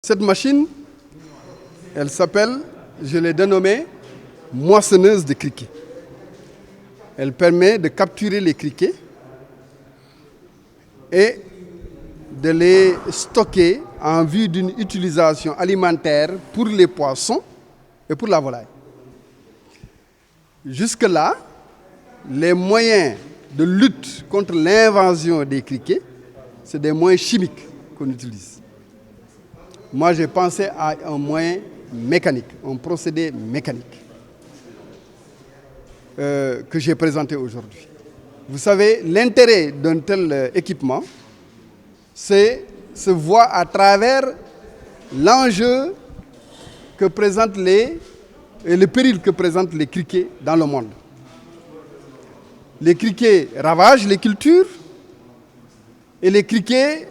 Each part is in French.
Cette machine, elle s'appelle, je l'ai dénommée moissonneuse de criquets. Elle permet de capturer les criquets et de les stocker en vue d'une utilisation alimentaire pour les poissons et pour la volaille. Jusque-là, les moyens de lutte contre l'invasion des criquets, c'est des moyens chimiques qu'on utilise. Moi, j'ai pensé à un moyen mécanique, un procédé mécanique que j'ai présenté aujourd'hui. Vous savez, l'intérêt d'un tel équipement, c'est se voir à travers l'enjeu que présentent et le péril que présentent les criquets dans le monde. Les criquets ravagent les cultures et les criquets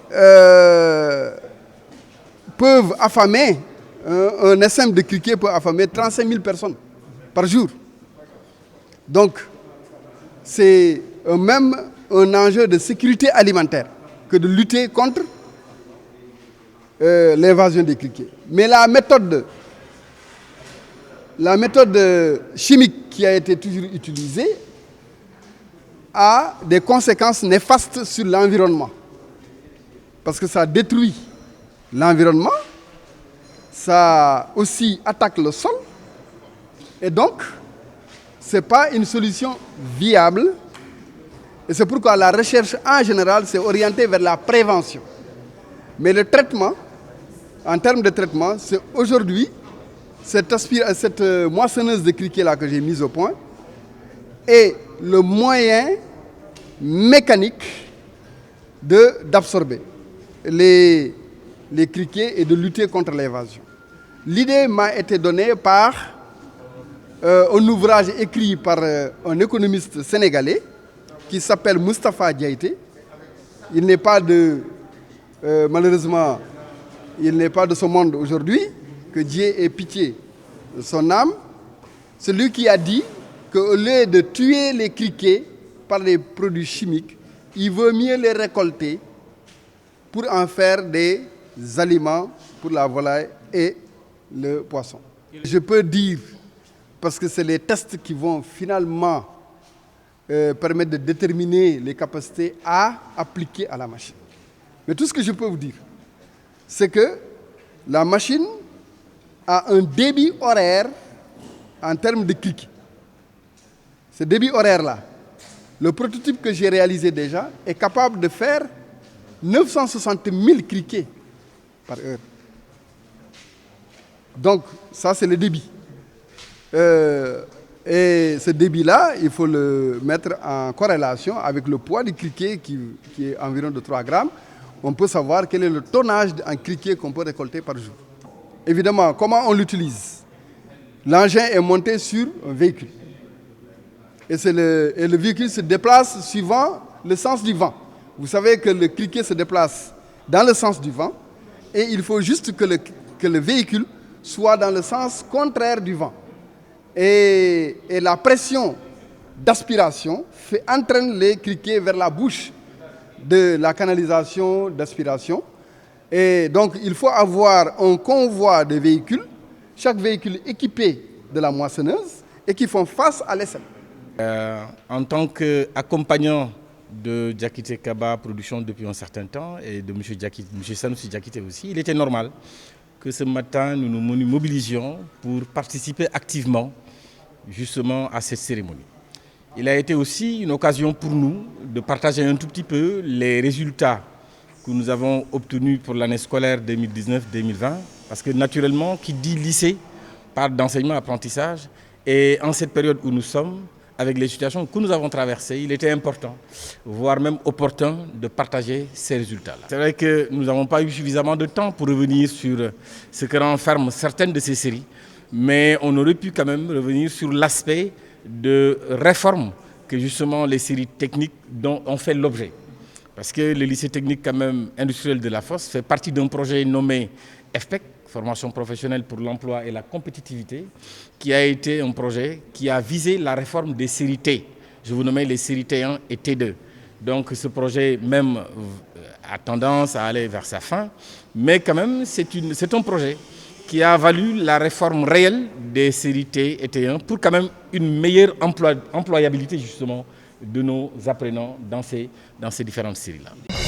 peuvent affamer, un essaim de criquets peut affamer 35 000 personnes par jour. Donc, c'est même un enjeu de sécurité alimentaire que de lutter contre l'invasion des criquets. Mais la méthode chimique qui a été toujours utilisée a des conséquences néfastes sur l'environnement. Parce que ça détruit l'environnement, ça aussi attaque le sol. Et donc, ce n'est pas une solution viable. Et c'est pourquoi la recherche en général s'est orientée vers la prévention. Mais le traitement, en termes de traitement, c'est aujourd'hui cette moissonneuse de criquets-là que j'ai mise au point est le moyen mécanique d'absorber les criquets et de lutter contre l'invasion. L'idée m'a été donnée par un ouvrage écrit par un économiste sénégalais qui s'appelle Moustapha Diaité. Il n'est pas malheureusement, il n'est pas de ce monde aujourd'hui, que Dieu ait pitié de son âme. C'est lui qui a dit qu'au lieu de tuer les criquets par les produits chimiques, il vaut mieux les récolter pour en faire des aliments pour la volaille et le poisson. Je peux dire, parce que c'est les tests qui vont finalement permettre de déterminer les capacités à appliquer à la machine. Mais tout ce que je peux vous dire, c'est que la machine a un débit horaire en termes de criquets. Ce débit horaire-là, le prototype que j'ai réalisé déjà est capable de faire 960 000 criquets par heure. Donc, ça, c'est le débit. Et ce débit-là, il faut le mettre en corrélation avec le poids du criquet qui est environ de 3 grammes. On peut savoir quel est le tonnage en criquet qu'on peut récolter par jour. Évidemment, comment on l'utilise? L'engin est monté sur un véhicule. Et le véhicule se déplace suivant le sens du vent. Vous savez que le criquet se déplace dans le sens du vent et il faut juste que le véhicule soit dans le sens contraire du vent. Et la pression d'aspiration entraîne les criquets vers la bouche de la canalisation d'aspiration. Et donc, il faut avoir un convoi de véhicules, chaque véhicule équipé de la moissonneuse et qui font face à l'essaim. En tant qu'accompagnant de Diakité Kaba Production depuis un certain temps et de M. Sanoussi Diakité aussi, il était normal que ce matin nous nous mobilisions pour participer activement justement à cette cérémonie. Il a été aussi une occasion pour nous de partager un tout petit peu les résultats que nous avons obtenus pour l'année scolaire 2019-2020 parce que naturellement, qui dit lycée parle d'enseignement-apprentissage et en cette période où nous sommes, avec les situations que nous avons traversées, il était important, voire même opportun, de partager ces résultats-là. C'est vrai que nous n'avons pas eu suffisamment de temps pour revenir sur ce que renferment certaines de ces séries, mais on aurait pu quand même revenir sur l'aspect de réforme que justement les séries techniques ont fait l'objet. Parce que le lycée technique quand même industriel de la Fosse fait partie d'un projet nommé FPEC, formation professionnelle pour l'emploi et la compétitivité, qui a été un projet qui a visé la réforme des séries T. Je vous nomme les séries T1 et T2. Donc ce projet même a tendance à aller vers sa fin, mais quand même c'est un projet qui a valu la réforme réelle des séries T et T1 pour quand même une meilleure employabilité justement de nos apprenants dans ces différentes séries-là.